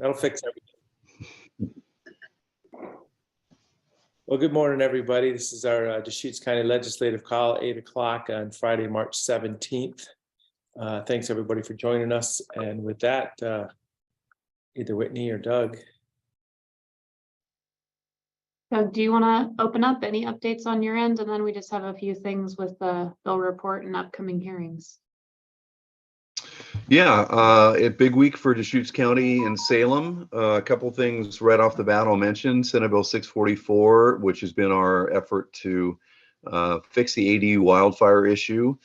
That'll fix everything. Well, good morning, everybody. This is our Deschutes County Legislative Call, 8 o'clock on Friday, March 17th. Thanks, everybody, for joining us. And with that, either Whitney or Doug. Doug, do you want to open up any updates on your end? And then we just have a few things with the bill report and upcoming hearings. Yeah, a big week for Deschutes County and Salem. A couple things right off the bat I'll mention. Senate Bill 644, which has been our effort to fix the ADU wildfire issue,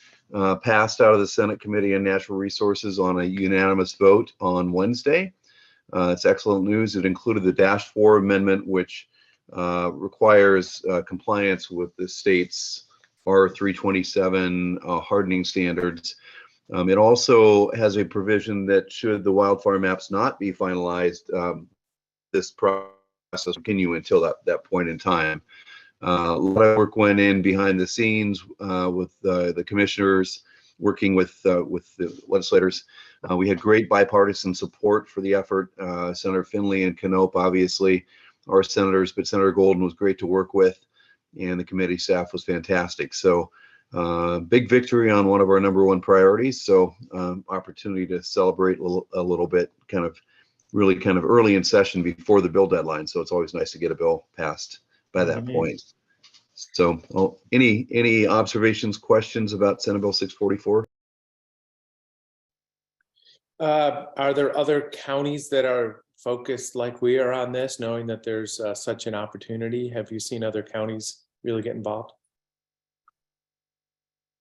passed out of the Senate Committee on Natural Resources on a unanimous vote on Wednesday. It's excellent news. It included the Dash 4 amendment, which requires compliance with the state's R327 hardening standards. It also has a provision that should the wildfire maps not be finalized, this process will continue until that point in time. A lot of work went in behind the scenes with the commissioners, working with the legislators. We had great bipartisan support for the effort. Senator Finley and Knopp, obviously, our senators, but Senator Golden was great to work with, and the committee staff was fantastic. So big victory on one of our #1 priorities. So opportunity to celebrate a little bit, really early in session before the bill deadline. So it's always nice to get a bill passed by that point. So any observations, questions about Senate Bill 644? Are there other counties that are focused like we are on this, knowing that there's such an opportunity? Have you seen other counties really get involved?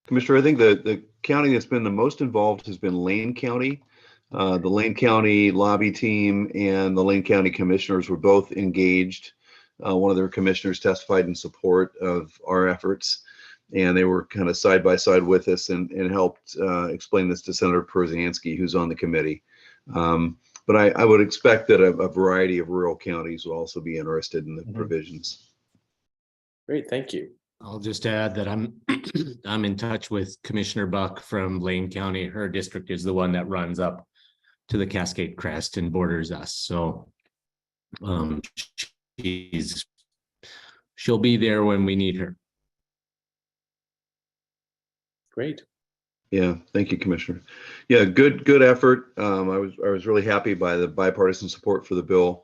Commissioner, I think the county that's been the most involved has been Lane County. The Lane County lobby team and the Lane County commissioners were both engaged. One of their commissioners testified in support of our efforts, and they were kind of side by side with us and helped explain this to Senator Perzansky, who's on the committee. But I would expect that a variety of rural counties will also be interested in the provisions. Great, thank you. I'll just add that I'm in touch with Commissioner Buck from Lane County. Her district is the one that runs up to the Cascade Crest and borders us. So she'll be there when we need her. Great. Yeah, thank you, Commissioner. Yeah, good effort. I was really happy by the bipartisan support for the bill.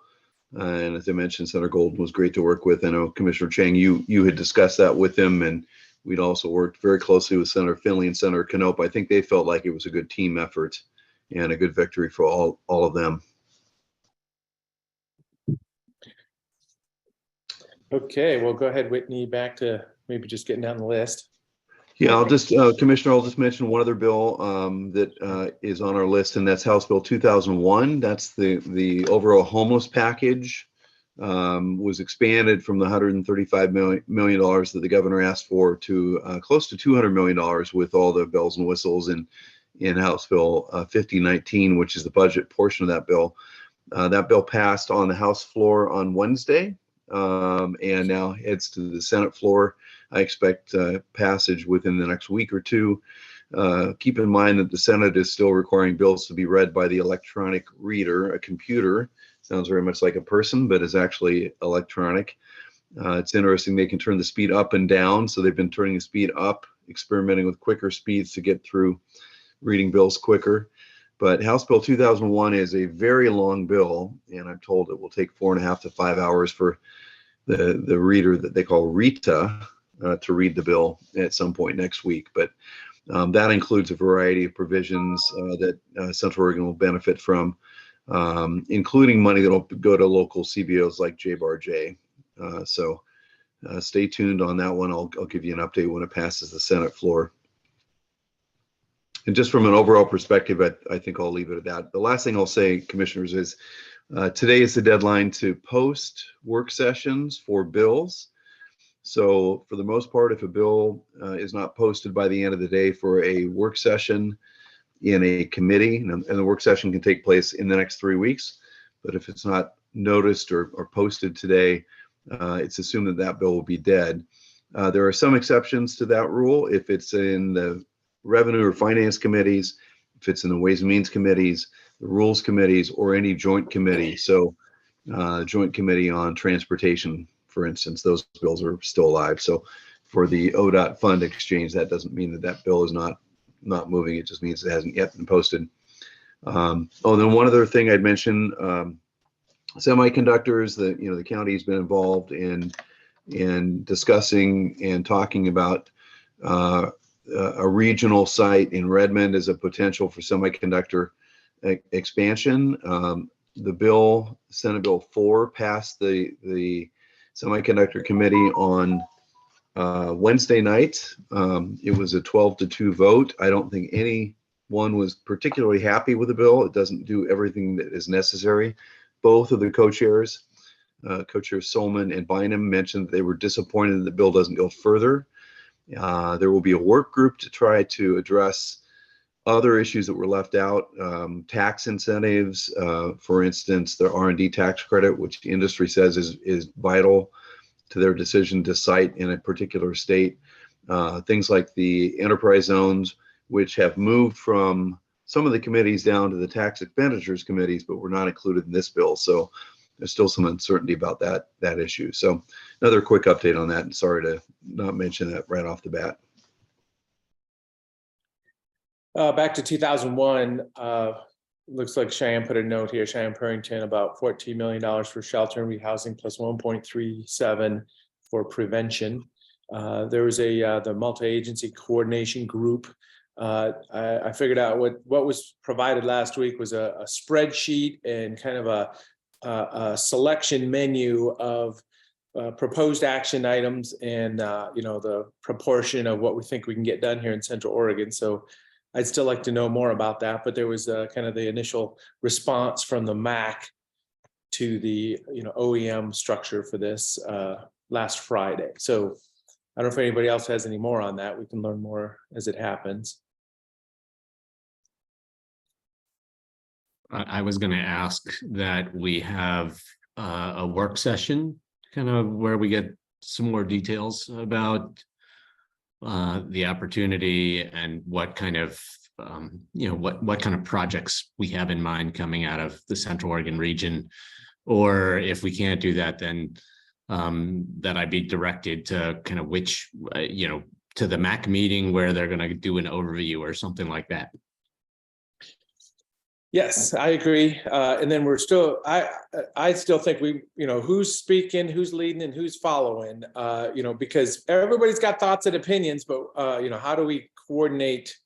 And as I mentioned, Senator Golden was great to work with. I know Commissioner Chang, you had discussed that with him, and we'd also worked very closely with Senator Finley and Senator Knopp. I think they felt like it was a good team effort and a good victory for all of them. Okay, well, go ahead, Whitney, back to maybe just getting down the list. Yeah, I'll just, Commissioner, I'll just mention one other bill that is on our list, and that's House Bill 2001. That's the overall homeless package. Was expanded from the $135 million that the governor asked for to close to $200 million with all the bells and whistles in House Bill 5019, which is the budget portion of that bill. That bill passed on the House floor on Wednesday and now heads to the Senate floor. I expect passage within the next week or two. Keep in mind that the Senate is still requiring bills to be read by the electronic reader, a computer. Sounds very much like a person, but is actually electronic. It's interesting, they can turn the speed up and down. So they've been turning the speed up, experimenting with quicker speeds to get through reading bills quicker. But House Bill 2001 is a very long bill, and I'm told it will take 4.5 to 5 hours for the reader that they call Rita to read the bill at some point next week. But that includes a variety of provisions that Central Oregon will benefit from, including money that will go to local CBOs like JBAR-J. So stay tuned on that one. I'll give you an update when it passes the Senate floor. And just from an overall perspective, I think I'll leave it at that. The last thing I'll say, commissioners, is today is the deadline to post work sessions for bills. So for the most part, if a bill is not posted by the end of the day for a work session in a committee, and the work session can take place in the next 3 weeks, but if it's not noticed or posted today, it's assumed that that bill will be dead. There are some exceptions to that rule. If it's in the Revenue or Finance committees, if it's in the Ways and Means Committees, the Rules Committees, or any joint committee. So Joint Committee on Transportation, for instance, those bills are still alive. So for the ODOT fund exchange, that doesn't mean that that bill is not moving. It just means it hasn't yet been posted. Then one other thing I'd mention, semiconductors, the county's been involved in discussing and talking about a regional site in Redmond as a potential for semiconductor expansion. The bill, Senate Bill 4, passed the Semiconductor Committee on Wednesday night. It was a 12-2 vote. I don't think anyone was particularly happy with the bill. It doesn't do everything that is necessary. Both of the co-chairs, co-chairs Solman and Bynum, mentioned that they were disappointed that the bill doesn't go further. There will be a work group to try to address other issues that were left out, tax incentives, for instance, the R&D tax credit, which the industry says is vital to their decision to site in a particular state. Things like the enterprise zones, which have moved from some of the committees down to the tax expenditures committees, but were not included in this bill. So there's still some uncertainty about that issue. So another quick update on that, and sorry to not mention that right off the bat. Back to 2001, looks like Cheyenne put a note here, Cheyenne Purrington, about $14 million for shelter and rehousing plus 1.37 for prevention. There was the multi-agency coordination group. I figured out what was provided last week was a spreadsheet and kind of a selection menu of proposed action items and the proportion of what we think we can get done here in Central Oregon. So I'd still like to know more about that, but there was kind of the initial response from the MAC to the OEM structure for this last Friday. So I don't know if anybody else has any more on that. We can learn more as it happens. I was going to ask that we have a work session, kind of where we get some more details about the opportunity and what kind of what kind of projects we have in mind coming out of the Central Oregon region, or if we can't do that, then that I be directed to kind of which to the MAC meeting where they're going to do an overview or something like that. Yes, I agree. And then I still think who's speaking, who's leading, and who's following, because everybody's got thoughts and opinions, but, how do we coordinate,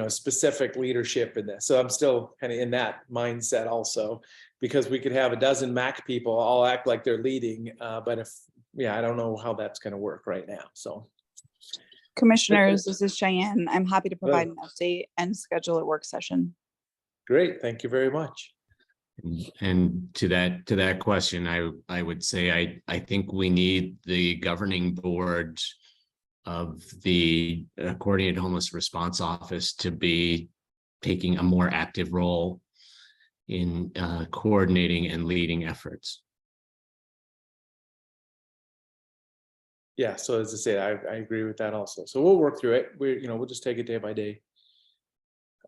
specific leadership in this? So I'm still kind of in that mindset also, because we could have a dozen MAC people all act like they're leading, but I don't know how that's going to work right now. So. Commissioners, this is Cheyenne. I'm happy to provide an update and schedule a work session. Great, thank you very much. And to that question, I would say I think we need the governing board of the Coordinated Homeless Response Office to be taking a more active role in coordinating and leading efforts. Yeah, so as I say, I agree with that also. So we'll work through it. We'll just take it day by day.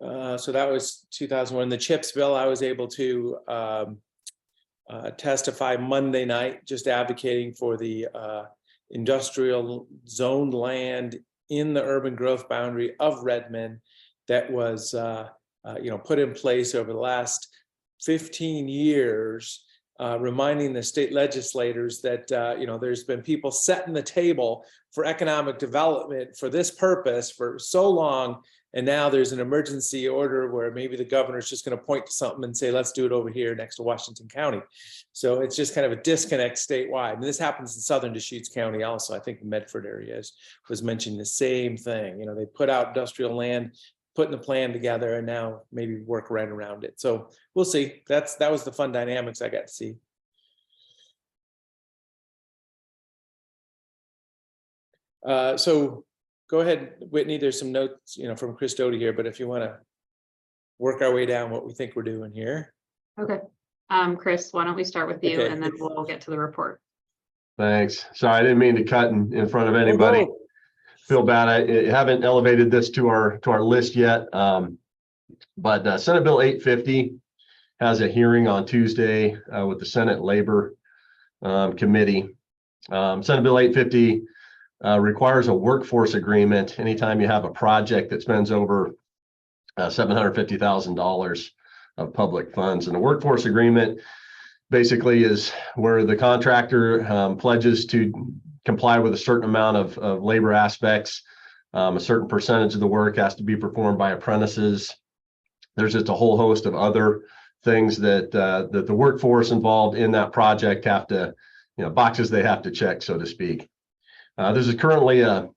So that was 2001. The CHIPS bill, I was able to testify Monday night, just advocating for the industrial zoned land in the urban growth boundary of Redmond that was, put in place over the last 15 years, reminding the state legislators that, there's been people setting the table for economic development for this purpose for so long. And now there's an emergency order where maybe the governor's just going to point to something and say, let's do it over here next to Washington County. So it's just kind of a disconnect statewide. And this happens in southern Deschutes County also. I think the Medford area was mentioning the same thing. They put out industrial land, putting the plan together, and now maybe work right around it. So we'll see. That was the fun dynamics I got to see. So go ahead, Whitney. There's some notes, from Chris Doty here, but if you want to work our way down what we think we're doing here. Okay. Chris, why don't we start with you, Okay. and then we'll get to the report. Thanks. Sorry, I didn't mean to cut in front of anybody. Oh, no. Feel bad. I haven't elevated this to our list yet. But Senate Bill 850 has a hearing on Tuesday with the Senate Labor Committee. Senate Bill 850 requires a workforce agreement anytime you have a project that spends over $750,000 of public funds. And the workforce agreement basically is where the contractor pledges to comply with a certain amount of labor aspects. A certain percentage of the work has to be performed by apprentices. There's just a whole host of other things that that the workforce involved in that project have to, boxes they have to check, so to speak. This is currently a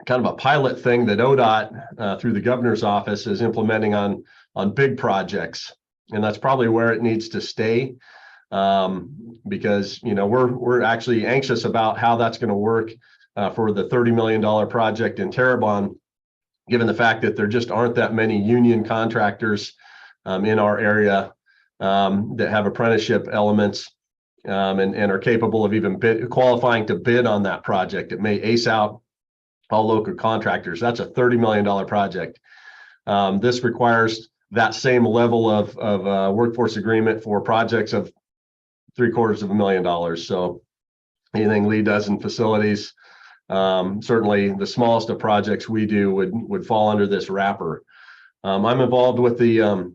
kind of a pilot thing that ODOT through the governor's office is implementing on big projects, and that's probably where it needs to stay, because we're actually anxious about how that's going to work for the $30 million project in Terrebonne, given the fact that there just aren't that many union contractors in our area that have apprenticeship elements and are capable of even qualifying to bid on that project. It may ace out all local contractors. That's a $30 million project. This requires that same level of workforce agreement for projects of $750,000. So anything Lee does in facilities, certainly the smallest of projects we do would fall under this wrapper. I'm involved with the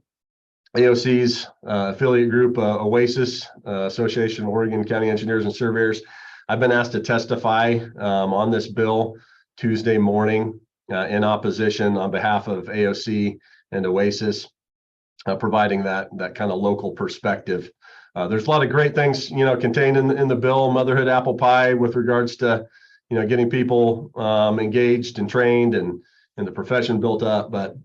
AOC's affiliate group, OASIS, Association of Oregon County Engineers and Surveyors. I've been asked to testify on this bill Tuesday morning in opposition on behalf of AOC and OASIS, providing that kind of local perspective. There's a lot of great things, contained in the bill, motherhood apple pie, with regards to, getting people engaged and trained and the profession built up. But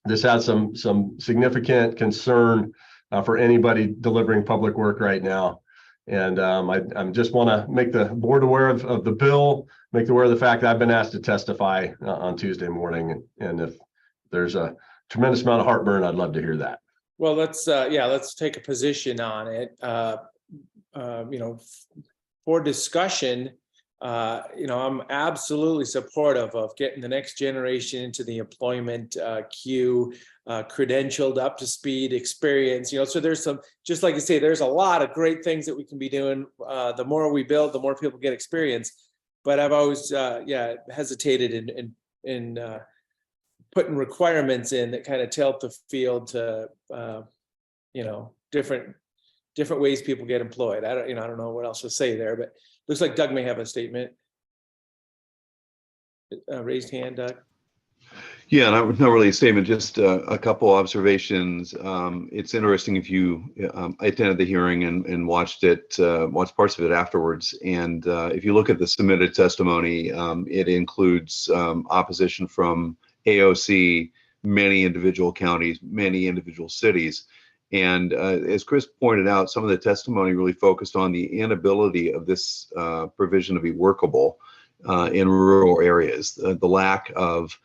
this has some significant concern for anybody delivering public work right now. And I just want to make the board aware of the bill, make them aware of the fact that I've been asked to testify on Tuesday morning. And if there's a tremendous amount of heartburn, I'd love to hear that. Well, let's take a position on it. For discussion, I'm absolutely supportive of getting the next generation into the employment queue, credentialed, up to speed, experience. So there's some, just like you say, there's a lot of great things that we can be doing. The more we build, the more people get experience. But I've always, hesitated in putting requirements in that kind of tilt the field to, different ways people get employed. I don't know what else to say there, but looks like Doug may have a statement. Raised hand, Doug. Yeah, not really a statement, just a couple observations. It's interesting if you attended the hearing and watched parts of it afterwards. And if you look at the submitted testimony, it includes opposition from AOC, many individual counties, many individual cities. And as Chris pointed out, some of the testimony really focused on the inability of this provision to be workable in rural areas, the lack of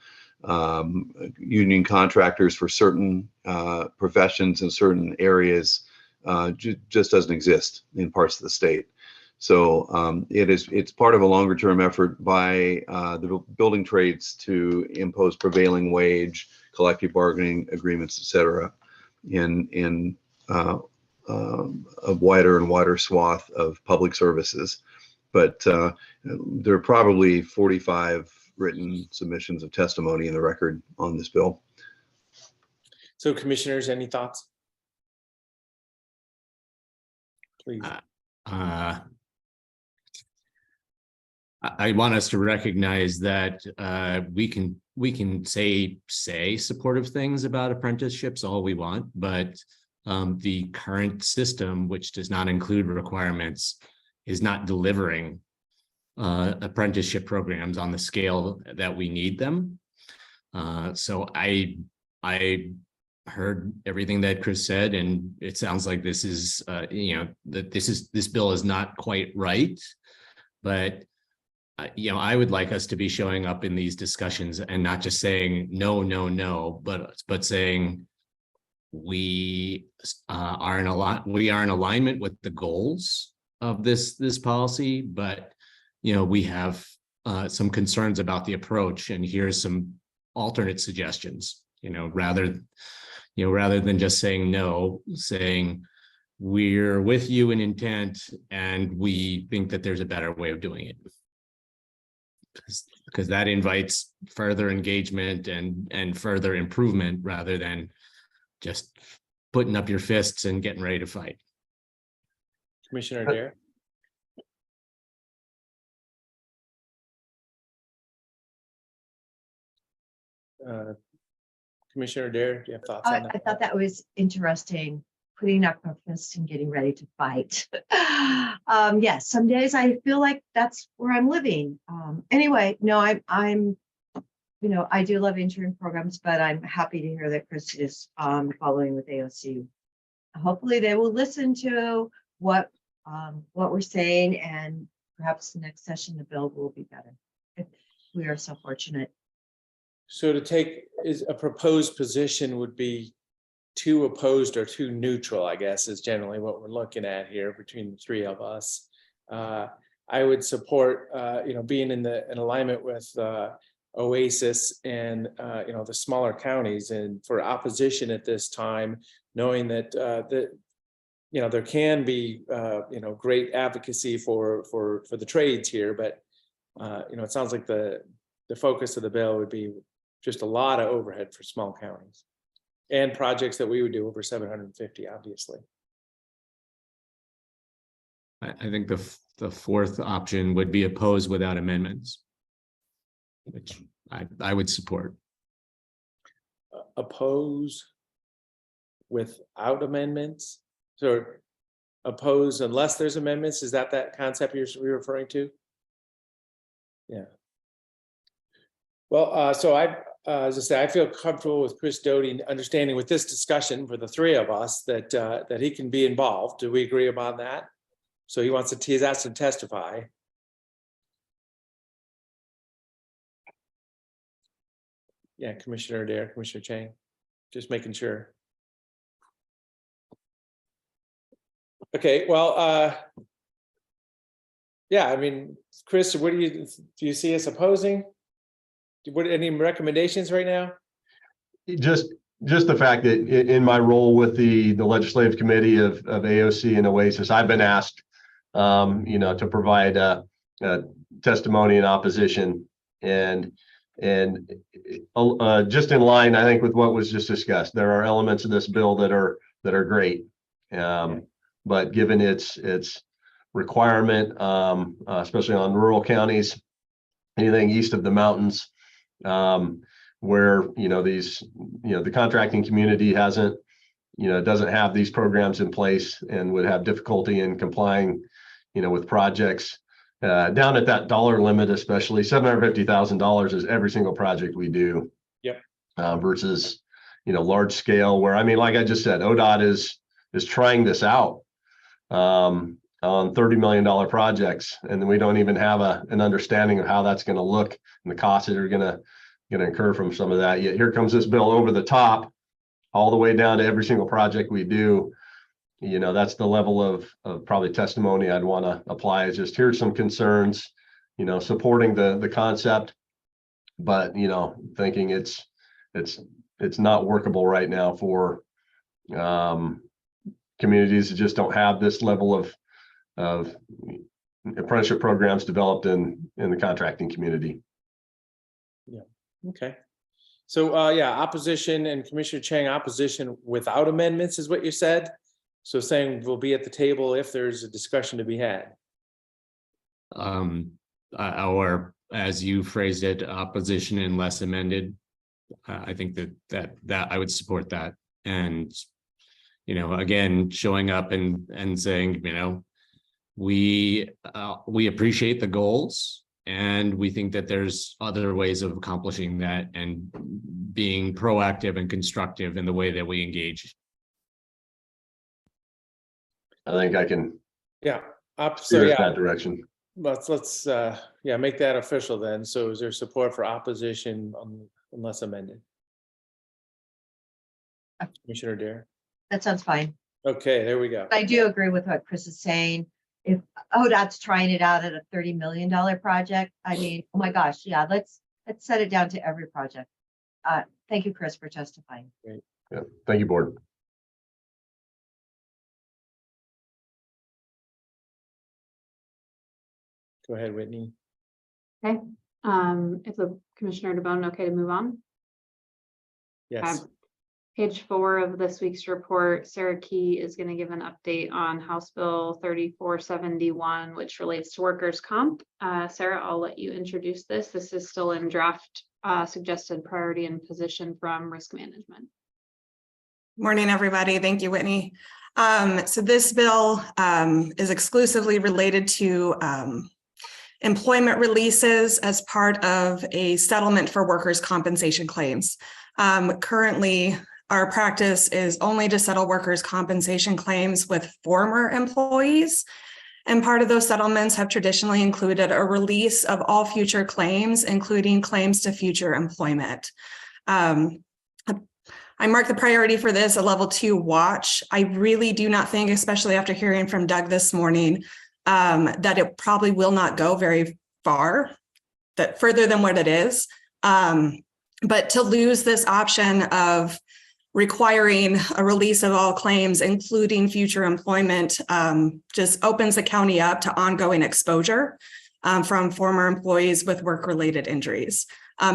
union contractors for certain professions in certain areas just doesn't exist in parts of the state. So it's part of a longer term effort by the building trades to impose prevailing wage, collective bargaining agreements, et cetera, in a wider and wider swath of public services. But there are probably 45 written submissions of testimony in the record on this bill. So commissioners, any thoughts? Please. I want us to recognize that we can say supportive things about apprenticeships all we want, but the current system, which does not include requirements, is not delivering apprenticeship programs on the scale that we need them. So I heard everything that Chris said, and it sounds like this is this bill is not quite right, but I would like us to be showing up in these discussions and not just saying no, but saying we are in alignment with the goals of this policy, but we have some concerns about the approach, and here's some alternate suggestions. rather than just saying no, saying we're with you in intent and we think that there's a better way of doing it. Because that invites further engagement and further improvement rather than just putting up your fists and getting ready to fight. Commissioner Dare. Commissioner Dare, do you have thoughts on I that? thought that was interesting, putting up our fists and getting ready to fight. Yes, some days I feel like that's where I'm living. Anyway, no, I'm, I do love intern programs, but I'm happy to hear that Chris is following with AOC. Hopefully they will listen to what we're saying, and perhaps the next session, the bill will be better. If we are so fortunate. So to take is a proposed position would be too opposed or too neutral, I guess, is generally what we're looking at here between the three of us. I would support, being in alignment with OASIS and, the smaller counties, and for opposition at this time, knowing that, there can be, great advocacy for the trades here, but, it sounds like the focus of the bill would be just a lot of overhead for small counties and projects that we would do over 750, obviously. I think the fourth option would be opposed without amendments, which I would support. Oppose without amendments, so oppose unless there's amendments. Is that concept you're referring to? Yeah. Well, so as I say, I feel comfortable with Chris Doty understanding with this discussion for the three of us that he can be involved. Do we agree about that? So he's asked to testify. Yeah, Commissioner Dare, Commissioner Chang, just making sure. Okay, well, yeah, I mean, Chris, what do you see us opposing? Any recommendations right now? Just the fact that in my role with the legislative committee of AOC and OASIS, I've been asked, to provide a testimony in opposition, and just in line, I think, with what was just discussed. There are elements of this bill that are great, but given its requirement, especially on rural counties, anything east of the mountains, where the contracting community doesn't have these programs in place and would have difficulty in complying with projects down at that dollar limit, especially $750,000 is every single project we do. Yep. Versus large scale, where, I mean, like I just said, ODOT is trying this out on $30 million projects, and then we don't even have an understanding of how that's going to look and the costs that are going to incur from some of that. Yet here comes this bill over the top, all the way down to every single project we do. That's the level of probably testimony I'd want to apply, is just here's some concerns, supporting the concept, but thinking it's not workable right now for communities that just don't have this level of apprenticeship programs developed in the contracting community. Yeah. Okay. So yeah, opposition, and Commissioner Chang, opposition without amendments is what you said. So saying we'll be at the table if there's a discussion to be had. Or as you phrased it, opposition unless amended. I think that I would support that. And, again, showing up and saying, we appreciate the goals, and we think that there's other ways of accomplishing that, and being proactive and constructive in the way that we engage. I think I can Yeah. So steer us yeah, that direction. let's make that official then. So is there support for opposition unless amended? Commissioner Dare? That sounds fine. Okay, there we go. I do agree with what Chris is saying. If ODOT's trying it out at a $30 million project, I mean, oh my gosh, yeah, let's set it down to every project. Thank you, Chris, for testifying. Yeah, thank you, board. Go ahead, Whitney. Okay, is the Commissioner DeBonne okay to move on? Yes. Page 4 of this week's report, Sarah Key is going to give an update on House Bill 3471, which relates to workers' comp. Sarah, I'll let you introduce this. This is still in draft suggested priority and position from risk management. Morning, everybody. Thank you, Whitney. So this bill is exclusively related to employment releases as part of a settlement for workers' compensation claims. Currently, our practice is only to settle workers' compensation claims with former employees. And part of those settlements have traditionally included a release of all future claims, including claims to future employment. I mark the priority for this a level 2 watch. I really do not think, especially after hearing from Doug this morning, that it probably will not go very far, that further than what it is. But to lose this option of requiring a release of all claims, including future employment, just opens the county up to ongoing exposure from former employees with work-related injuries.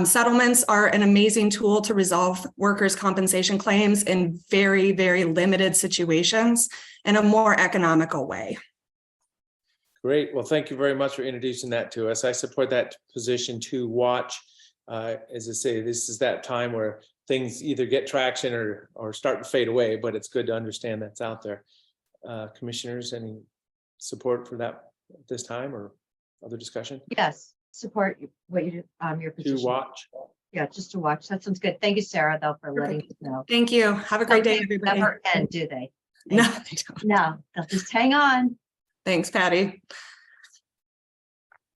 Settlements are an amazing tool to resolve workers' compensation claims in very, very limited situations in a more economical way. Great. Well, thank you very much for introducing that to us. I support that position to watch. As I say, this is that time where things either get traction or start to fade away, but it's good to understand that's out there. Commissioners, any support for that at this time or other discussion? Yes, support what you do, your To position. watch. Yeah, just to watch. That sounds good. Thank you, Sarah, though, for letting us know. Thank you. Have a great day, Some things everybody. Never end, do they? No, they don't. No, they'll just hang on. Thanks, Patty.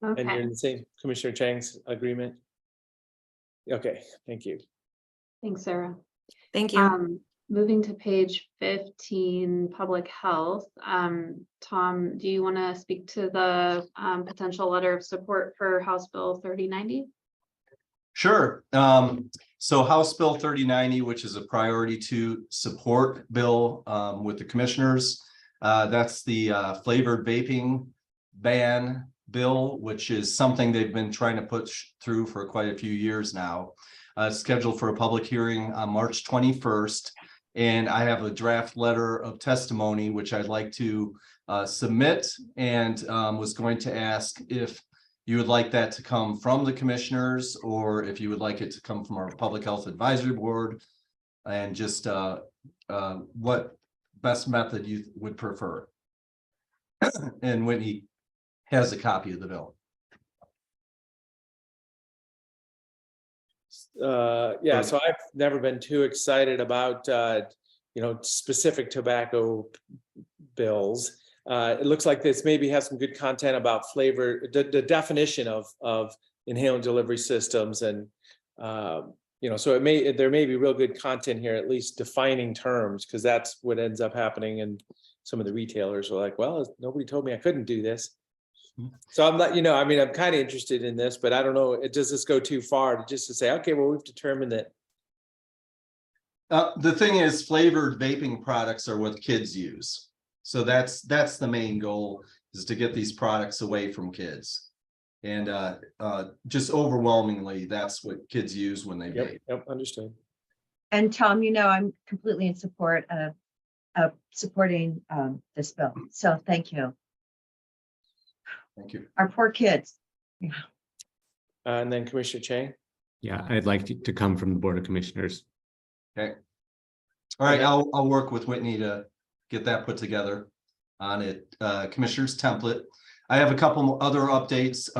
And you're Okay, in the same Commissioner Chang's agreement? Okay, thank you. thanks, Sarah. Thank you. Moving to page 15, public health. Tom, do you want to speak to the potential letter of support for House Bill 3090? Sure. So House Bill 3090, which is a priority to support bill with the commissioners. That's the flavored vaping ban bill, which is something they've been trying to push through for quite a few years now. Scheduled for a public hearing on March 21st. And I have a draft letter of testimony, which I'd like to submit, and was going to ask if you would like that to come from the commissioners, or if you would like it to come from our Public Health Advisory Board, and just what best method you would prefer. And Whitney has a copy of the bill. Yeah, so I've never been too excited about, specific tobacco bills. It looks like this maybe has some good content about flavor, the definition of inhalant delivery systems, and so there may be real good content here, at least defining terms, because that's what ends up happening. And some of the retailers are like, well, nobody told me I couldn't do this. So I'm not, I'm kind of interested in this, but I don't know, does this go too far to say, okay, well, we've determined that. The thing is, flavored vaping products are what kids use. So that's the main goal, is to get these products away from kids. And just overwhelmingly, that's what kids use when they vape. Yep, understood. And Tom, I'm completely in support of supporting this bill. So thank you. Thank you. Our poor kids. And then Commissioner Chang. Yeah, I'd like to come from the Board of Commissioners. Okay. All right, Okay. I'll work with Whitney to get that put together on it. Commissioner's template. I have a couple other updates.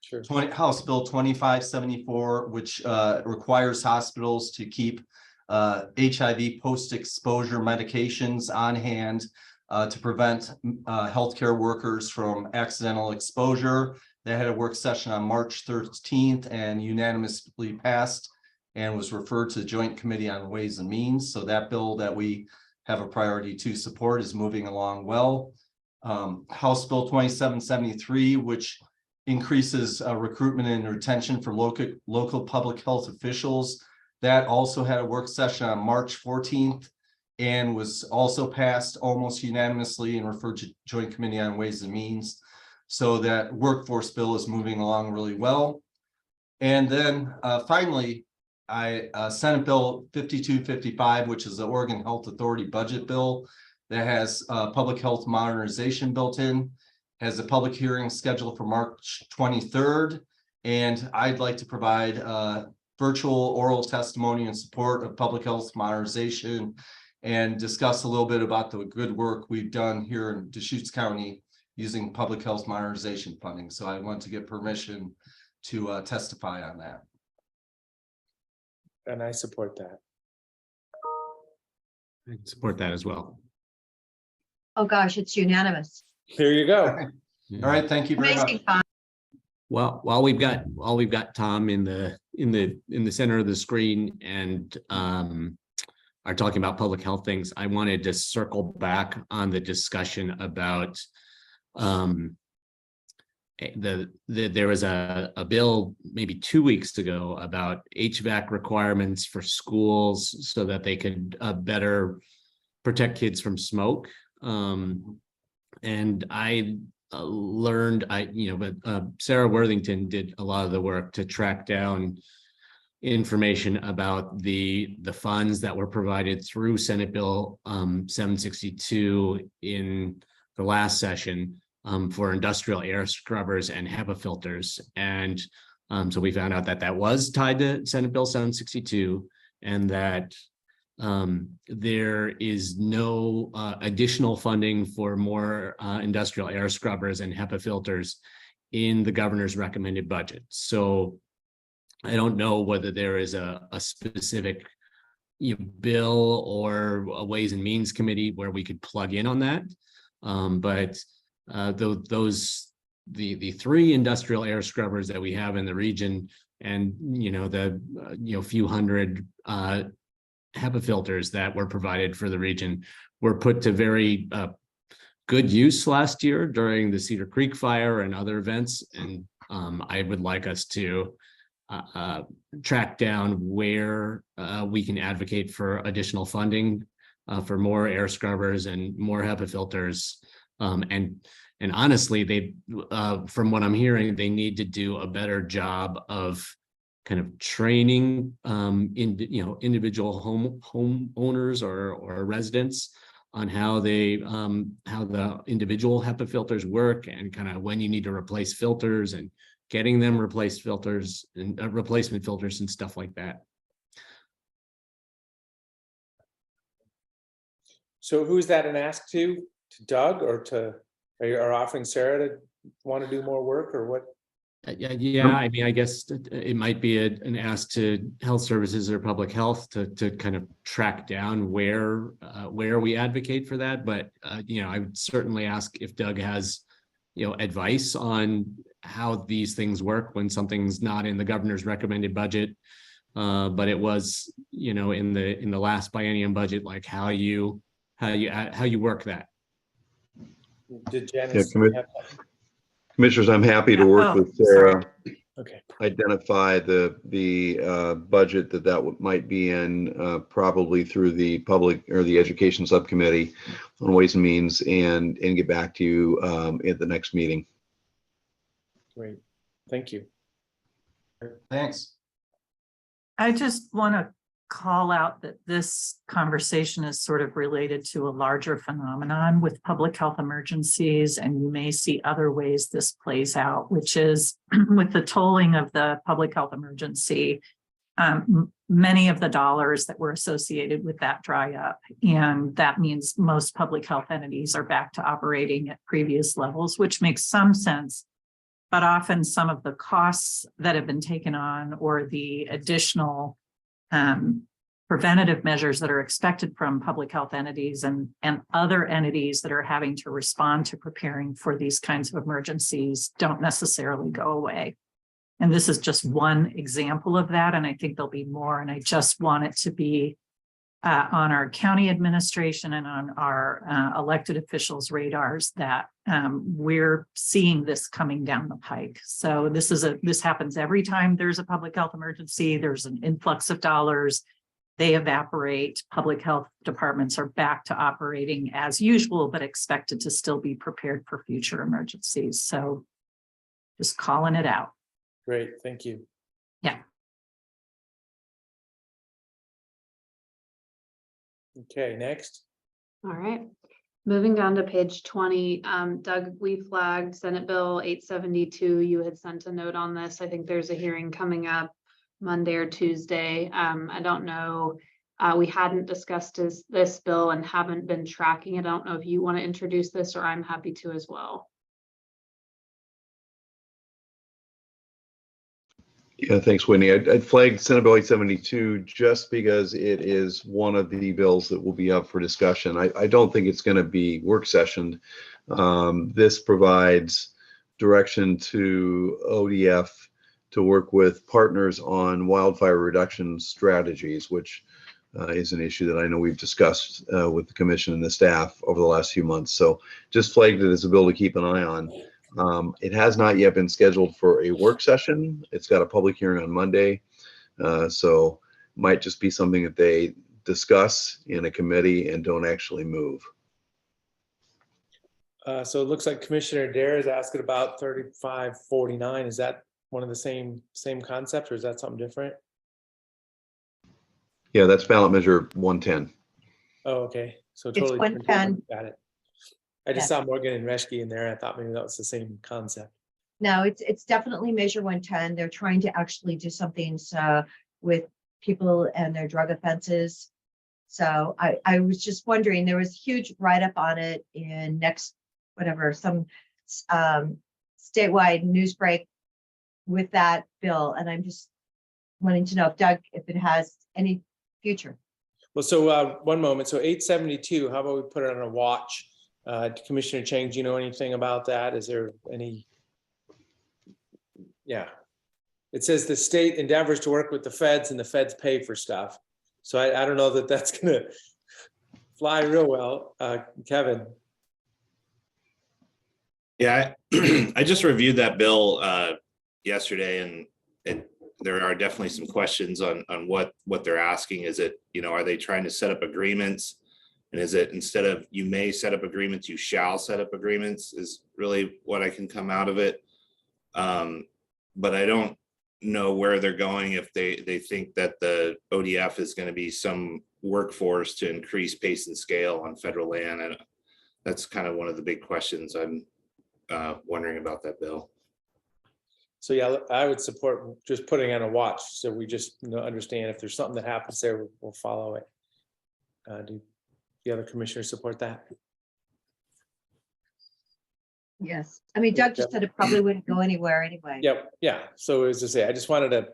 Sure. House Bill 2574, which requires hospitals to keep HIV post-exposure medications on hand to prevent healthcare workers from accidental exposure. They had a work session on March 13th and unanimously passed and was referred to the Joint Committee on Ways and Means. So that bill that we have a priority to support is moving along well. House Bill 2773, which increases recruitment and retention for local public health officials. That also had a work session on March 14th and was also passed almost unanimously and referred to Joint Committee on Ways and Means. So that workforce bill is moving along really well. And then finally, Senate Bill 5255, which is the Oregon Health Authority budget bill that has public health modernization built in, has a public hearing scheduled for March 23rd. And I'd like to provide virtual oral testimony in support of public health modernization and discuss a little bit about the good work we've done here in Deschutes County using public health modernization funding. So I want to get permission to testify on that. And I support that. I support that as well. Oh, gosh, it's unanimous. There you go. All right, thank you very much. Amazing, Tom. Well, while we've got Tom in the center of the screen and are talking about public health things, I wanted to circle back on the discussion about there was a bill maybe 2 weeks ago about HVAC requirements for schools so that they could better protect kids from smoke. And I learned, Sarah Worthington did a lot of the work to track down information about the funds that were provided through Senate Bill 762 in the last session for industrial air scrubbers and HEPA filters. And so we found out that that was tied to Senate Bill 762 and that there is no additional funding for more industrial air scrubbers and HEPA filters in the governor's recommended budget. So I don't know whether there is a specific bill or a Ways and Means Committee where we could plug in on that. But the three industrial air scrubbers that we have in the region and the few hundred HEPA filters that were provided for the region were put to very good use last year during the Cedar Creek fire and other events. And I would like us to track down where we can advocate for additional funding for more air scrubbers and more HEPA filters. And honestly, they from what I'm hearing, they need to do a better job of kind of training individual homeowners or residents on how the individual HEPA filters work and kind of when you need to replace filters and getting them replaced filters and replacement filters and stuff like that. So who's that an ask to Doug or are you offering Sarah to want to do more work or what? Yeah, I mean, I guess it might be an ask to health services or public health to kind of track down where we advocate for that. But I would certainly ask if Doug has advice on how these things work when something's not in the governor's recommended budget, but it was in the last biennium budget, like how you work that. Did Janice Yeah, have that? Commissioners, I'm happy to work with Sarah. Okay. Identify the budget that might be in probably through the public or the education subcommittee on Ways and Means and get back to you at the next meeting. Great. Thank you. Thanks. I just want to call out that this conversation is sort of related to a larger phenomenon with public health emergencies, and you may see other ways this plays out, which is with the tolling of the public health emergency, many of the dollars that were associated with that dry up. And that means most public health entities are back to operating at previous levels, which makes some sense. But often some of the costs that have been taken on or the additional preventative measures that are expected from public health entities and other entities that are having to respond to preparing for these kinds of emergencies don't necessarily go away. And this is just one example of that. And I think there'll be more. And I just want it to be on our county administration and on our elected officials' radars that we're seeing this coming down the pike. So this happens every time there's a public health emergency. There's an influx of dollars. They evaporate. Public health departments are back to operating as usual, but expected to still be prepared for future emergencies. So just calling it out. Great, thank you. Yeah. Okay, next. All right, moving down to page 20, Doug, we flagged Senate Bill 872. You had sent a note on this. I think there's a hearing coming up Monday or Tuesday. I don't know. We hadn't discussed this bill and haven't been tracking it. I don't know if you want to introduce this, or I'm happy to as well. Yeah, thanks, Whitney. I'd flagged Senate Bill 872 just because it is one of the bills that will be up for discussion. I don't think it's going to be work sessioned. This provides direction to ODF to work with partners on wildfire reduction strategies, which is an issue that I know we've discussed with the commission and the staff over the last few months. So just flagged it as a bill to keep an eye on. It has not yet been scheduled for a work session. It's got a public hearing on Monday. So might just be something that they discuss in a committee and don't actually move. So it looks like Commissioner Dare is asking about 3549. Is that one of the same concepts, or is that something different? Yeah, that's ballot measure 110. Oh, okay. So It's totally. 110. Got it. I just Yeah. saw Morgan and Reschke in there. I thought maybe that was the same concept. No, it's definitely Measure 110. They're trying to actually do something with people and their drug offenses. So I was just wondering, there was a huge write-up on it in some statewide news break with that bill. And I'm just wanting to know if Doug, if it has any future. Well, so one moment. So 872, how about we put it on a watch? Commissioner Chang, do you know anything about that? Is there any? Yeah. It says the state endeavors to work with the feds and the feds pay for stuff. So I don't know that that's going to fly real well. Kevin. Yeah, I just reviewed that bill yesterday, and there are definitely some questions on what they're asking. Is it, are they trying to set up agreements? And is it, instead of you may set up agreements, you shall set up agreements, is really what I can come out of it. But I don't know where they're going, if they think that the ODF is going to be some workforce to increase pace and scale on federal land. And that's kind of one of the big questions I'm wondering about that bill. So yeah, I would support just putting on a watch, so we just understand if there's something that happens there, we'll follow it. Do the other commissioners support that? Yes. I mean, Doug just said it probably wouldn't go anywhere anyway. Yep. Yeah. So as I say, I just wanted to,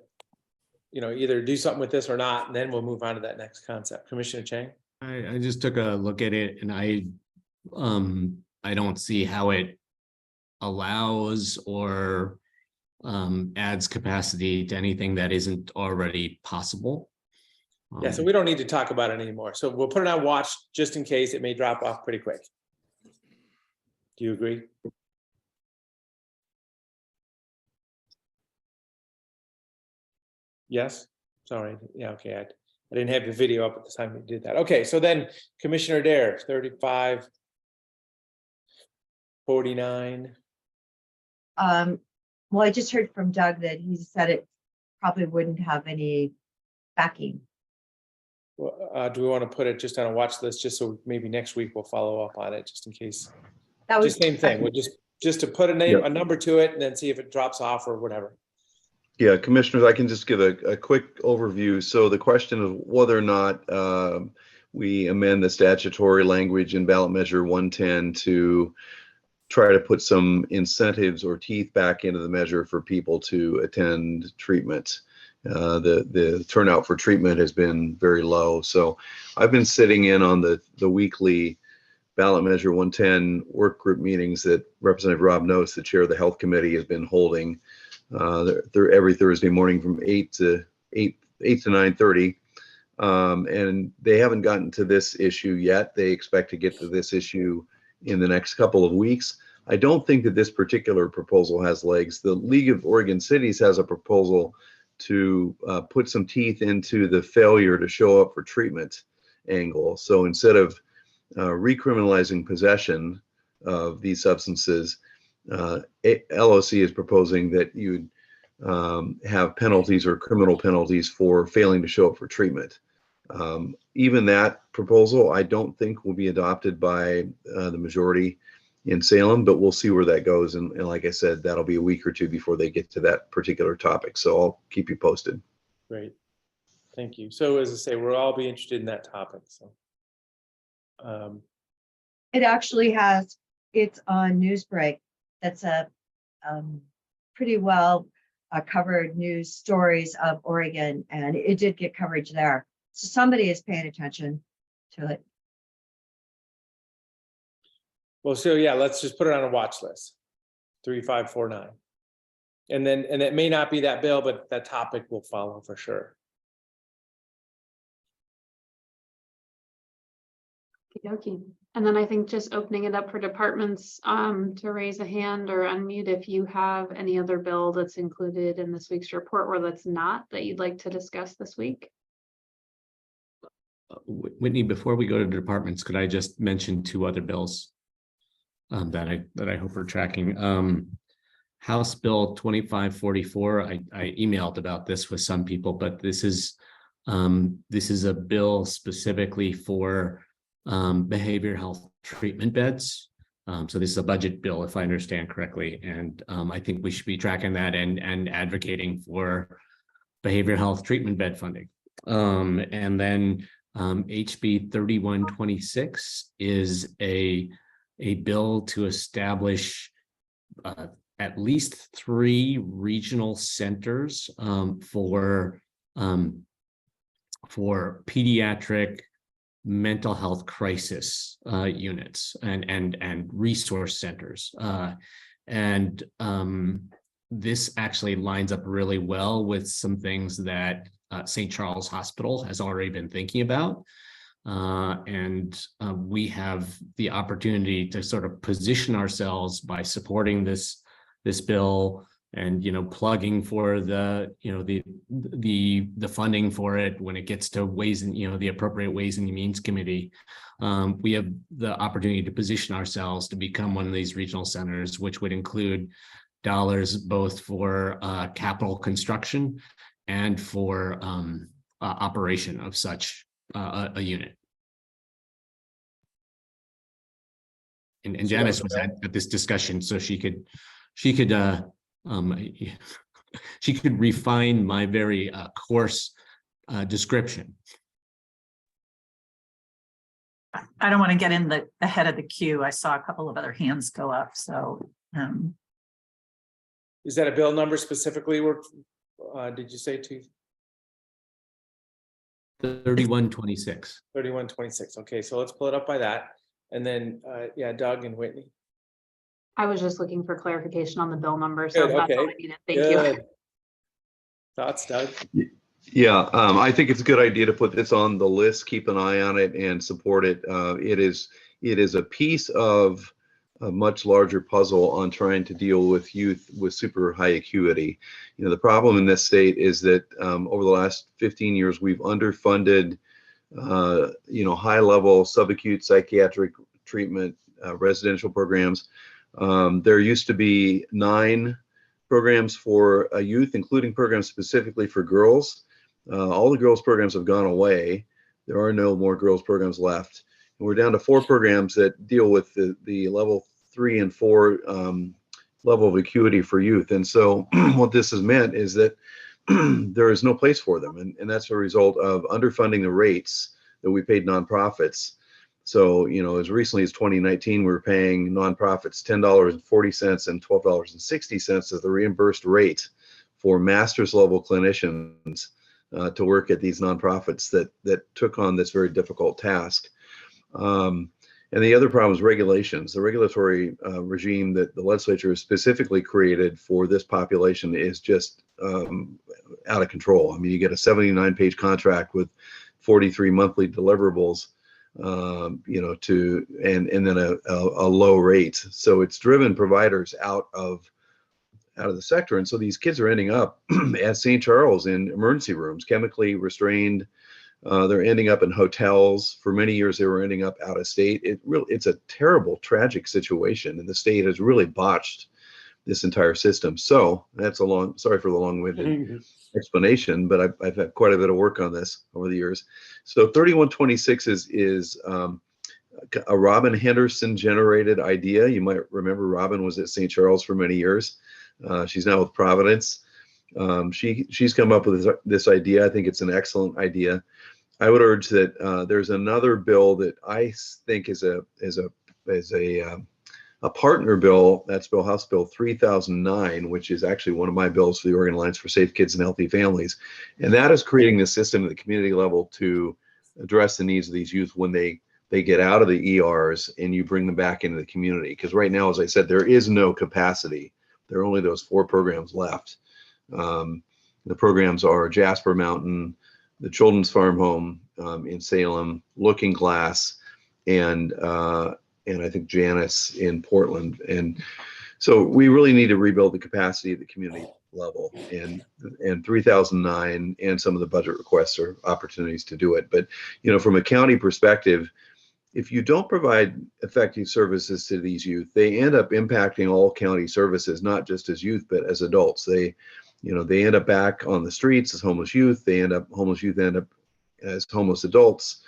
either do something with this or not, and then we'll move on to that next concept. Commissioner Chang. I just took a look at it, and I don't see how it allows or adds capacity to anything that isn't already possible. Yeah, so we don't need to talk about it anymore. So we'll put it on watch just in case. It may drop off pretty quick. Do you agree? Yes? Sorry. Yeah, okay. I didn't have your video up at the time we did that. Okay, so then Commissioner Dare, 3549. Well, I just heard from Doug that he said it probably wouldn't have any backing. Well, do we want to put it just on a watch list, just so maybe next week we'll follow up on it, just in case? That was Just same thing. We'll just to put a name, a number to it, and then see if it drops off or whatever. Yeah, commissioners, I can just give a quick overview. So the question of whether or not we amend the statutory language in ballot measure 110 to try to put some incentives or teeth back into the measure for people to attend treatment. The turnout for treatment has been very low. So I've been sitting in on the weekly ballot measure 110 work group meetings that Representative Rob Noce, the chair of the health committee, has been holding. They're every Thursday morning from 8 to 9:30. And they haven't gotten to this issue yet. They expect to get to this issue in the next couple of weeks. I don't think that this particular proposal has legs. The League of Oregon Cities has a proposal to put some teeth into the failure to show up for treatment angle. So instead of recriminalizing possession of these substances, LOC is proposing that you have penalties or criminal penalties for failing to show up for treatment. Even that proposal, I don't think will be adopted by the majority in Salem, but we'll see where that goes. And like I said, that'll be a week or two before they get to that particular topic. So I'll keep you posted. Great. Thank you. So as I say, we'll all be interested in that topic. So. It actually has, it's on Newsbreak. That's a pretty well covered news stories of Oregon, and it did get coverage there. So somebody is paying attention to it. Well, so yeah, let's just put it on a watch list. 3549. And it may not be that bill, but that topic will follow for sure. Okey-dokey. And then I think just opening it up for departments to raise a hand or unmute if you have any other bill that's included in this week's report or that's not that you'd like to discuss this week. Whitney, before we go to departments, could I just mention two other bills that I hope we're tracking? House Bill 2544. I emailed about this with some people, but this is a bill specifically for behavioral health treatment beds. So this is a budget bill, if I understand correctly, and I think we should be tracking that and advocating for behavioral health treatment bed funding. And then HB 3126 is a bill to establish at least 3 regional centers for pediatric mental health crisis units and resource centers. This actually lines up really well with some things that St. Charles Hospital has already been thinking about. We have the opportunity to sort of position ourselves by supporting this bill and, plugging for the funding for it when it gets to ways and, the appropriate Ways and Means Committee. We have the opportunity to position ourselves to become one of these regional centers, which would include dollars both for capital construction and for operation of such a unit. And Janice was at this discussion, so she could refine my very coarse description. I don't want to get in the ahead of the queue. I saw a couple of other hands go up, so. Is that a bill number specifically? Did you say to 3126? 3126. Okay, so let's pull it up by that. And then, yeah, Doug and Whitney. I was just looking for clarification on the bill number, so Good, if that's all okay. I needed. Thank you. Good. Thoughts, Doug? Yeah, I think it's a good idea to put this on the list, keep an eye on it and support it. It is a piece of a much larger puzzle on trying to deal with youth with super high acuity. The problem in this state is that over the last 15 years, we've underfunded, high-level subacute psychiatric treatment residential programs. There used to be 9 programs for youth, including programs specifically for girls. All the girls programs have gone away. There are no more girls programs left. And we're down to 4 programs that deal with the level 3 and 4 level of acuity for youth. And so what this has meant is that there is no place for them. And that's a result of underfunding the rates that we paid nonprofits. So, as recently as 2019, we were paying nonprofits $10.40 and $12.60 as the reimbursed rate for master's level clinicians to work at these nonprofits that took on this very difficult task. And the other problem is regulations. The regulatory regime that the legislature has specifically created for this population is just out of control. I mean, you get a 79-page contract with 43 monthly deliverables, you know, to and then a low rate. So it's driven providers out of the sector, and so these kids are ending up at St. Charles in emergency rooms, chemically restrained. They're ending up in hotels. For many years, they were ending up out of state. It's a terrible, tragic situation, and the state has really botched this entire system. So that's sorry for the long-winded explanation, but I've had quite a bit of work on this over the years. So 3126 is a Robin Henderson generated idea. You might remember Robin was at St. Charles for many years. She's now with Providence. She's come up with this idea. I think it's an excellent idea. I would urge that there's another bill that I think is a partner bill. That's House Bill 3009, which is actually one of my bills for the Oregon Alliance for Safe Kids and Healthy Families, and that is creating the system at the community level to address the needs of these youth when they get out of the ERs and you bring them back into the community. Because right now, as I said, there is no capacity. There are only those 4 programs left. The programs are Jasper Mountain, the Children's Farm Home in Salem, Looking Glass, and I think Janus in Portland. And so we really need to rebuild the capacity at the community level, and 3009 and some of the budget requests are opportunities to do it. But, you know, from a county perspective, if you don't provide effective services to these youth, they end up impacting all county services, not just as youth, but as adults. They end up back on the streets as homeless youth. Homeless youth end up as homeless adults.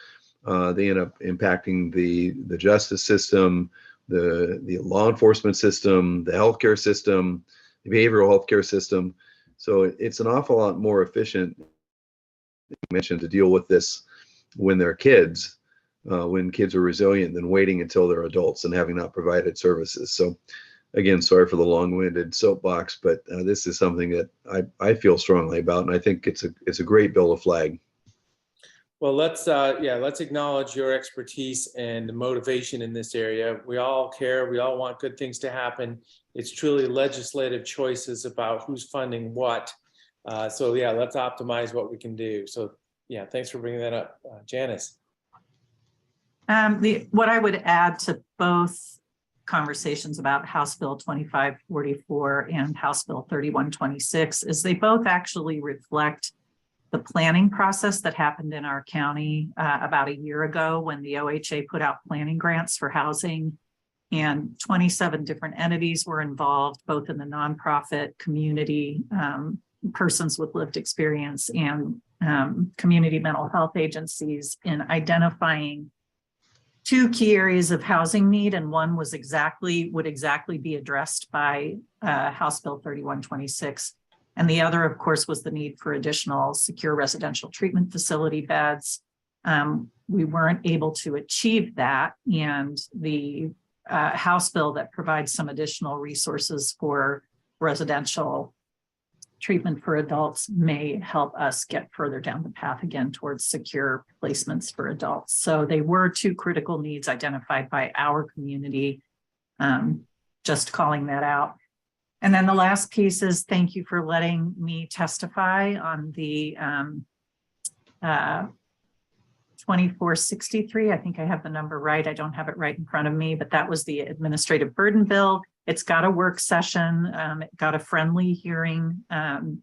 They end up impacting the justice system, the law enforcement system, the healthcare system, the behavioral healthcare system. So it's an awful lot more efficient, you mentioned, to deal with this when they're kids, when kids are resilient, than waiting until they're adults and having not provided services. So again, sorry for the long-winded soapbox, but this is something that I feel strongly about, and I think it's a great bill to flag. Well, let's acknowledge your expertise and motivation in this area. We all care. We all want good things to happen. It's truly legislative choices about who's funding what. So yeah, let's optimize what we can do. So yeah, thanks for bringing that up, Janice. What I would add to both conversations about House Bill 2544 and House Bill 3126 is they both actually reflect the planning process that happened in our county about a year ago when the OHA put out planning grants for housing, and 27 different entities were involved, both in the nonprofit community, persons with lived experience, and community mental health agencies in identifying 2 key areas of housing need, and one would exactly be addressed by House Bill 3126. And the other, of course, was the need for additional secure residential treatment facility beds. We weren't able to achieve that, and the House bill that provides some additional resources for residential treatment for adults may help us get further down the path again towards secure placements for adults. So they were 2 critical needs identified by our community, just calling that out. And then the last piece is thank you for letting me testify on the 2463. I think I have the number right. I don't have it right in front of me, but that was the administrative burden bill. It's got a work session, it got a friendly hearing, and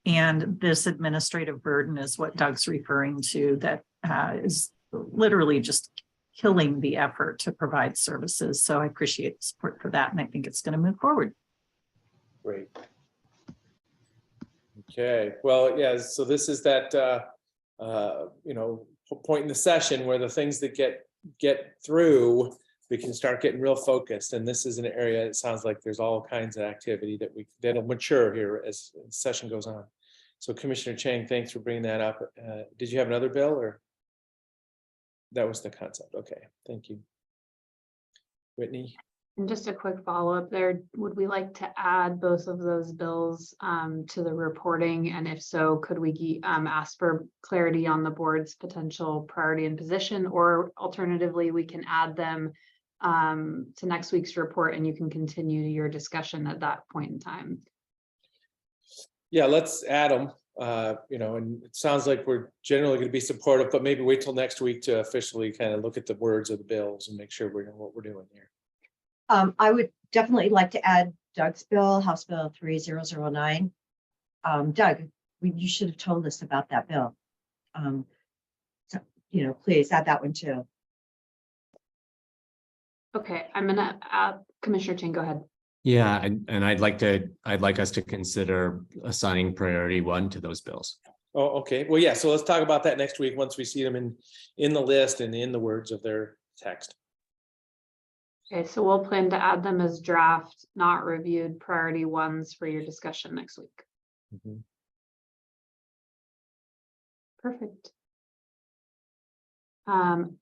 this administrative burden is what Doug's referring to, that is literally just killing the effort to provide services. So I appreciate the support for that, and I think it's going to move forward. Great. Okay, well, yeah, so this is that, point in the session where the things that get through, we can start getting real focused. And this is an area, it sounds like there's all kinds of activity that'll mature here as the session goes on. So Commissioner Chang, thanks for bringing that up. Did you have another bill, or? That was the concept. Okay, thank you. Whitney? And just a quick follow-up there, would we like to add both of those bills to the reporting? And if so, could we ask for clarity on the board's potential priority and position, or alternatively, we can add them to next week's report and you can continue your discussion at that point in time? Yeah, let's add them. And it sounds like we're generally going to be supportive, but maybe wait till next week to officially kind of look at the words of the bills and make sure we know what we're doing here. I would definitely like to add Doug's bill, House Bill 3009. Doug, you should have told us about that bill. So, please add that one too. Okay, I'm gonna, Commissioner Chang, go ahead. Yeah, and I'd like us to consider assigning priority 1 to those bills. Oh, okay. Well, yeah, so let's talk about that next week, once we see them in the list and in the words of their text. Okay, so we'll plan to add them as draft, not reviewed priority 1s for your discussion next week. Mhm. Perfect.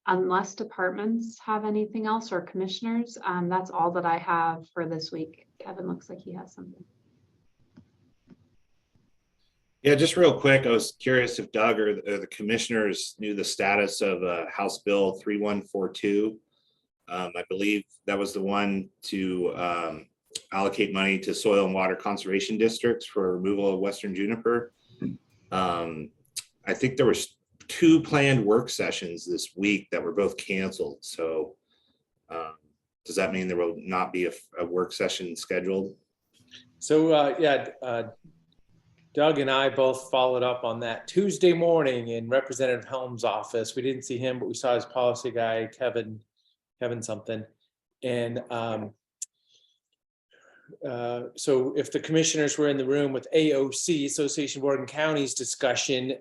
Unless departments have anything else or commissioners, that's all that I have for this week. Kevin looks like he has something. Yeah, just real quick, I was curious if Doug or the commissioners knew the status of House Bill 3142. I believe that was the one to allocate money to soil and water conservation districts for removal of Western juniper. I think there was 2 planned work sessions this week that were both canceled. So does that mean there will not be a work session scheduled? So, Doug and I both followed up on that Tuesday morning in Representative Helm's office. We didn't see him, but we saw his policy guy, Kevin something. And so if the commissioners were in the room with AOC, Association of Oregon Counties discussion,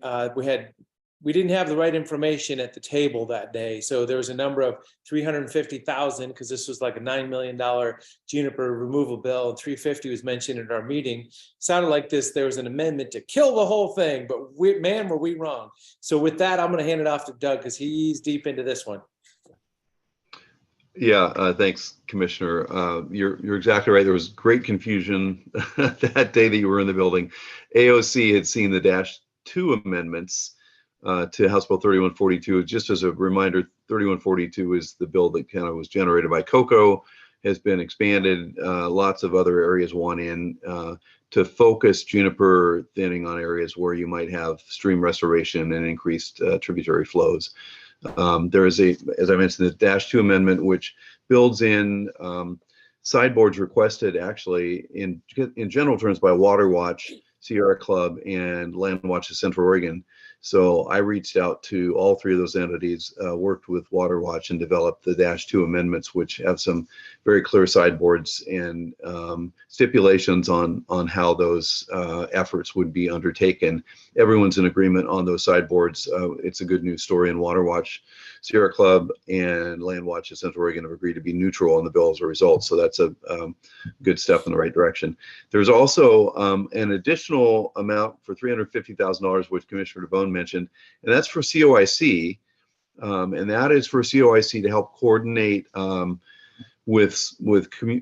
we didn't have the right information at the table that day. So there was a number of 350,000 because this was like a $9 million juniper removal bill, and 350 was mentioned at our meeting. Sounded like there was an amendment to kill the whole thing, but man, were we wrong. So with that, I'm going to hand it off to Doug because he's deep into this one. Yeah, thanks, Commissioner. You're exactly right. There was great confusion that day that you were in the building. AOC had seen the -2 amendments to House Bill 3142. Just as a reminder, 3142 is the bill that kind of was generated by COCO, has been expanded. Lots of other areas want in to focus juniper thinning on areas where you might have stream restoration and increased tributary flows. There is as I mentioned, the -2 amendment, which builds in sideboards requested actually in general terms by Water Watch, Sierra Club, and Land Watch of Central Oregon. So I reached out to all 3 of those entities, worked with Water Watch, and developed the -2 amendments, which have some very clear sideboards and stipulations on how those efforts would be undertaken. Everyone's in agreement on those sideboards. It's a good news story, and Water Watch, Sierra Club, and Land Watch of Central Oregon have agreed to be neutral on the bill as a result. So that's a good step in the right direction. There's also an additional amount for $350,000, which Commissioner DeBonne mentioned, and that's for COIC. And that is for COIC to help coordinate with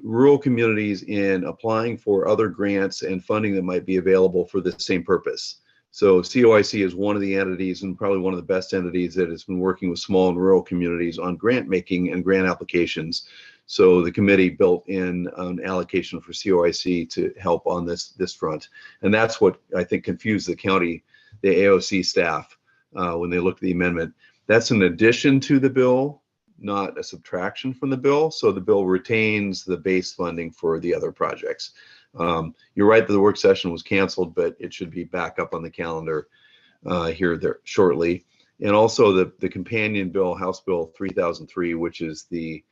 rural communities in applying for other grants and funding that might be available for the same purpose. So COIC is one of the entities, and probably one of the best entities, that has been working with small and rural communities on grant making and grant applications. So the committee built in an allocation for COIC to help on this front. And that's what I think confused the county, the AOC staff, when they looked at the amendment. That's an addition to the bill, not a subtraction from the bill. So the bill retains the base funding for the other projects. You're right that the work session was canceled, but it should be back up on the calendar there shortly. And also the companion bill, House Bill 3003, which is the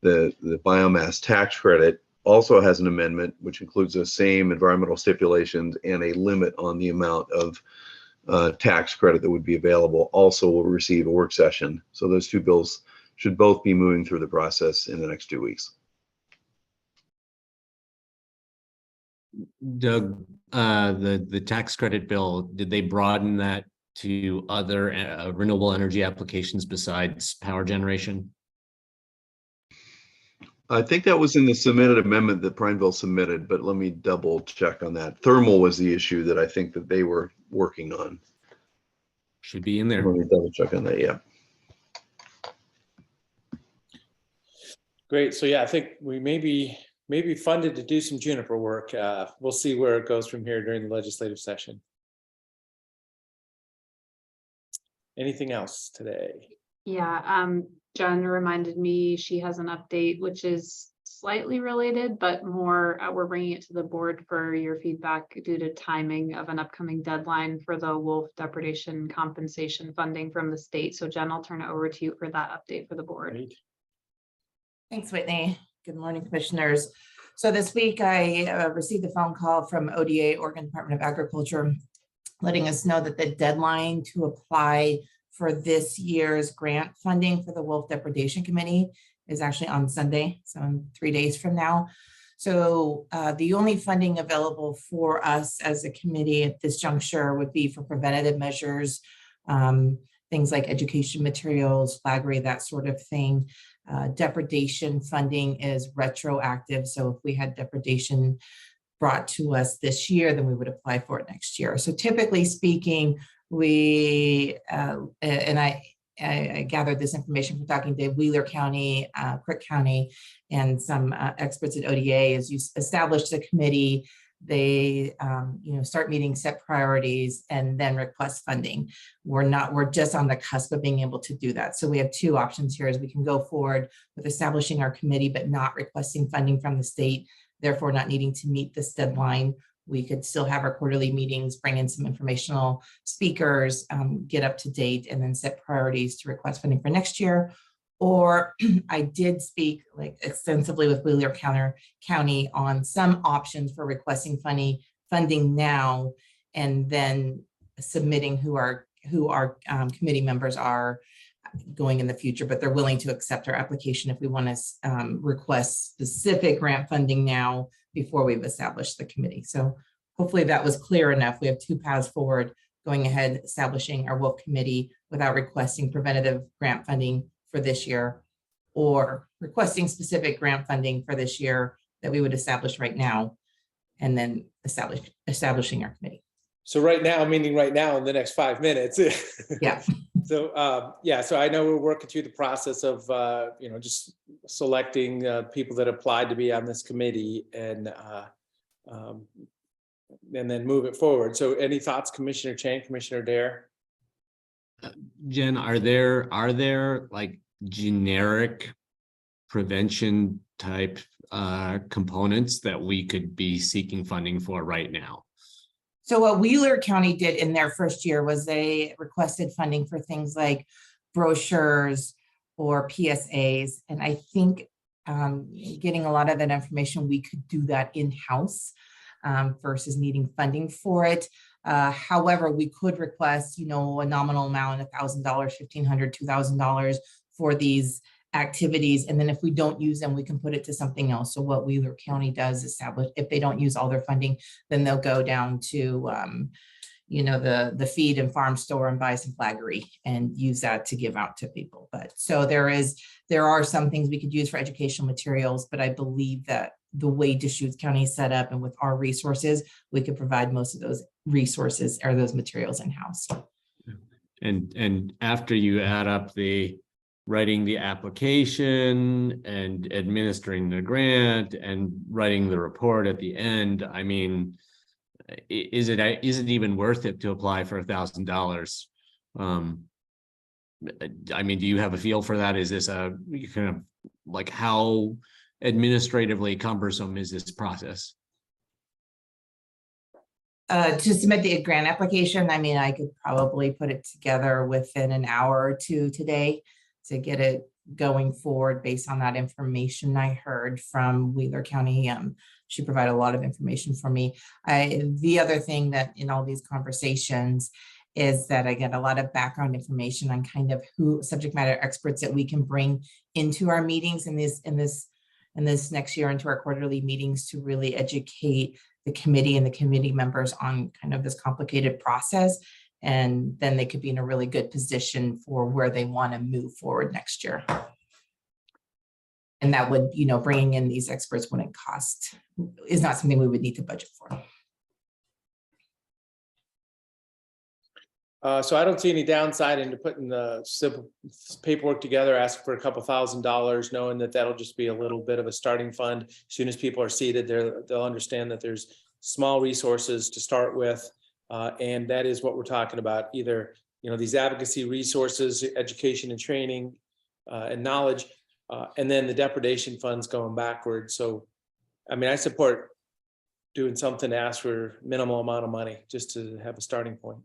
biomass tax credit, also has an amendment which includes the same environmental stipulations and a limit on the amount of tax credit that would be available. Also will receive a work session. So those 2 bills should both be moving through the process in the next 2 weeks. Doug, the tax credit bill, did they broaden that to other renewable energy applications besides power generation? I think that was in the submitted amendment that Prineville submitted, but let me double check on that. Thermal was the issue that I think that they were working on. Should be in there. Let me double check on that, yeah. Great. So yeah, I think we may be funded to do some juniper work. We'll see where it goes from here during the legislative session. Anything else today? Yeah, Jen reminded me she has an update, which is slightly related, but more, we're bringing it to the board for your feedback due to timing of an upcoming deadline for the wolf depredation compensation funding from the state. So Jen, I'll turn it over to you for that update for the board. Great. Thanks, Whitney. Good morning, commissioners. So this week I received a phone call from ODA, Oregon Department of Agriculture, letting us know that the deadline to apply for this year's grant funding for the Wolf Depredation Committee is actually on Sunday, so in 3 days from now. So the only funding available for us as a committee at this juncture would be for preventative measures, things like education materials, flaggery, that sort of thing. Depredation funding is retroactive. So if we had depredation brought to us this year, then we would apply for it next year. So typically speaking, we, and I gathered this information from talking to Wheeler County, Crook County, and some experts at ODA. As you establish the committee, they start meeting, set priorities, and then request funding. We're just on the cusp of being able to do that. So we have two options here: is we can go forward with establishing our committee, but not requesting funding from the state, therefore not needing to meet this deadline. We could still have our quarterly meetings, bring in some informational speakers, get up to date, and then set priorities to request funding for next year. Or I did speak extensively with Wheeler County on some options for requesting funding now, and then submitting who our committee members are going in the future, but they're willing to accept our application if we want to request specific grant funding now before we've established the committee. So hopefully that was clear enough. We have two paths forward: going ahead, establishing our wolf committee without requesting preventative grant funding for this year, or requesting specific grant funding for this year that we would establish right now, and then establishing our committee. So right now, meaning right now in the next 5 minutes. Yeah. So so I know we're working through the process of just selecting people that applied to be on this committee, and then move it forward. So any thoughts, Commissioner Chang, Commissioner Dare? Jen, are there like generic prevention type components that we could be seeking funding for right now? So what Wheeler County did in their first year was they requested funding for things like brochures or PSAs. And I think getting a lot of that information, we could do that in-house versus needing funding for it. However, we could request, a nominal amount, $1,000, $1,500, $2,000 for these activities. And then if we don't use them, we can put it to something else. So what Wheeler County does establish, if they don't use all their funding, then they'll go down to, the feed and farm store and buy some flaggery and use that to give out to people. But so there are some things we could use for educational materials, but I believe that the way Deschutes County is set up and with our resources, we could provide most of those resources or those materials in-house. And after you add up the writing the application and administering the grant and writing the report at the end, I mean, is it even worth it to apply for $1,000? I mean, do you have a feel for that? Is this a kind of like, how administratively cumbersome is this process? To submit the grant application, I mean, I could probably put it together within an hour or two today to get it going forward based on that information I heard from Wheeler County. She provided a lot of information for me. The other thing that in all these conversations is that I get a lot of background information on kind of who subject matter experts that we can bring into our meetings in this next year, into our quarterly meetings, to really educate the committee and the committee members on kind of this complicated process. And then they could be in a really good position for where they want to move forward next year. And that would, bringing in these experts wouldn't cost, is not something we would need to budget for. So I don't see any downside into putting the simple paperwork together, asking for a couple $1,000s, knowing that that'll just be a little bit of a starting fund. As soon as people are seated, they'll understand that there's small resources to start with. And that is what we're talking about. Either, these advocacy resources, education and training, and knowledge, and then the depredation funds going backwards. So, I mean, I support doing something to ask for minimal amount of money just to have a starting point.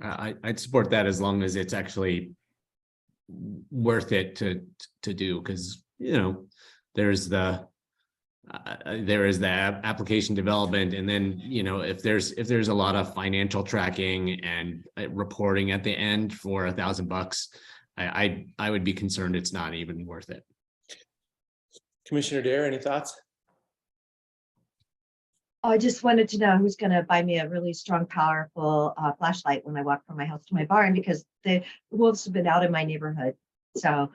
I'd support that as long as it's actually worth it to do, because there is the application development, and then if there's a lot of financial tracking and reporting at the end for $1,000, I would be concerned it's not even worth it. Commissioner Dare, any thoughts? I just wanted to know who's going to buy me a really strong, powerful flashlight when I walk from my house to my barn, because the wolves have been out in my neighborhood. So,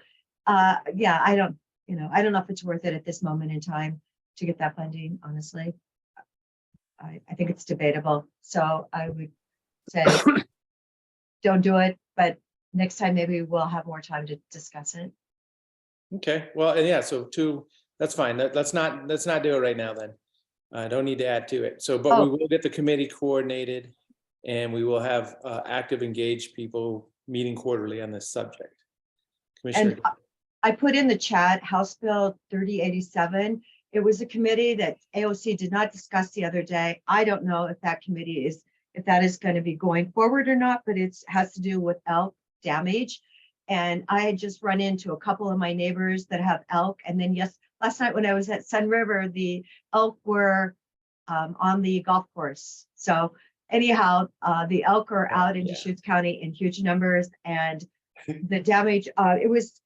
yeah, I don't know if it's worth it at this moment in time to get that funding, honestly. I think it's debatable. So I would say don't do it, but next time maybe we'll have more time to discuss it. Okay, well, and yeah, so that's fine. Let's not do it right now then. I don't need to add to it. So, but we will get the committee coordinated, and we will have active, engaged people meeting quarterly on this subject. Commissioner. And I put in the chat House Bill 3087. It was a committee that AOC did not discuss the other day. I don't know if that committee if that is going to be going forward or not, but it has to do with elk damage. And I had just run into a couple of my neighbors that have elk. And then last night when I was at Sun River, the elk were on the golf course. So anyhow, the elk are out in Deschutes County in huge numbers, and the damage, it was,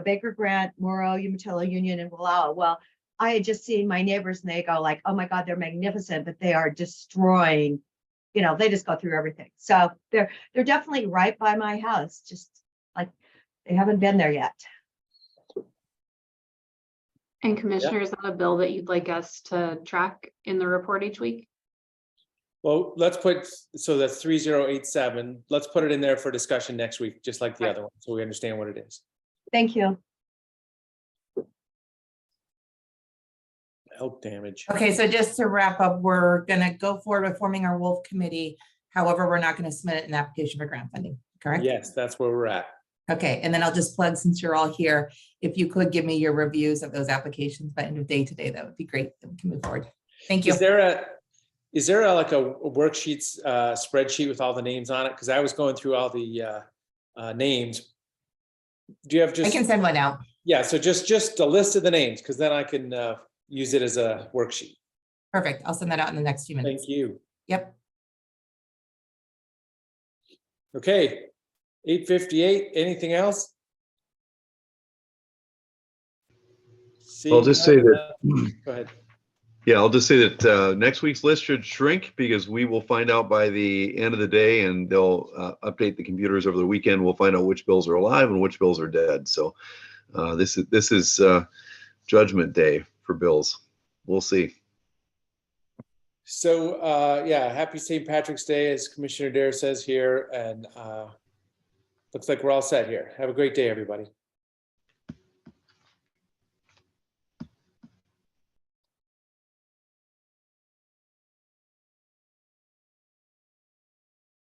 Baker Grant, Morrow, Umatilla, Union, and Wallowa. Well, I had just seen my neighbors and they go like, oh my God, they're magnificent, but they are destroying, they just go through everything. So they're definitely right by my house, just like they haven't been there yet. And Commissioner, is that a bill that you'd like us to track in the report each week? Well, so that's 3087. Let's put it in there for discussion next week, just like the other one, so we understand what it is. Thank you. Elk damage. Okay, so just to wrap up, we're gonna go forward with forming our wolf committee. However, we're not gonna submit an application for grant funding, correct? Yes, that's where we're at. Okay, and then I'll just plug, since you're all here, if you could give me your reviews of those applications by end of day today, that would be great. Then we can move forward. Thank you. Is there like a worksheets spreadsheet with all the names on it? Because I was going through all the names. Do you have I can send one out. Yeah, so just a list of the names, because then I can use it as a worksheet. Perfect. I'll send that out in the next few minutes. Thank you. Yep. Okay, 8:58. Anything else? I'll just say that. Go ahead. Yeah, I'll just say that next week's list should shrink, because we will find out by the end of the day, and they'll update the computers over the weekend. We'll find out which bills are alive and which bills are dead. So this is Judgment Day for bills. We'll see. So yeah, happy St. Patrick's Day, as Commissioner Dare says here, and looks like we're all set here. Have a great day, everybody.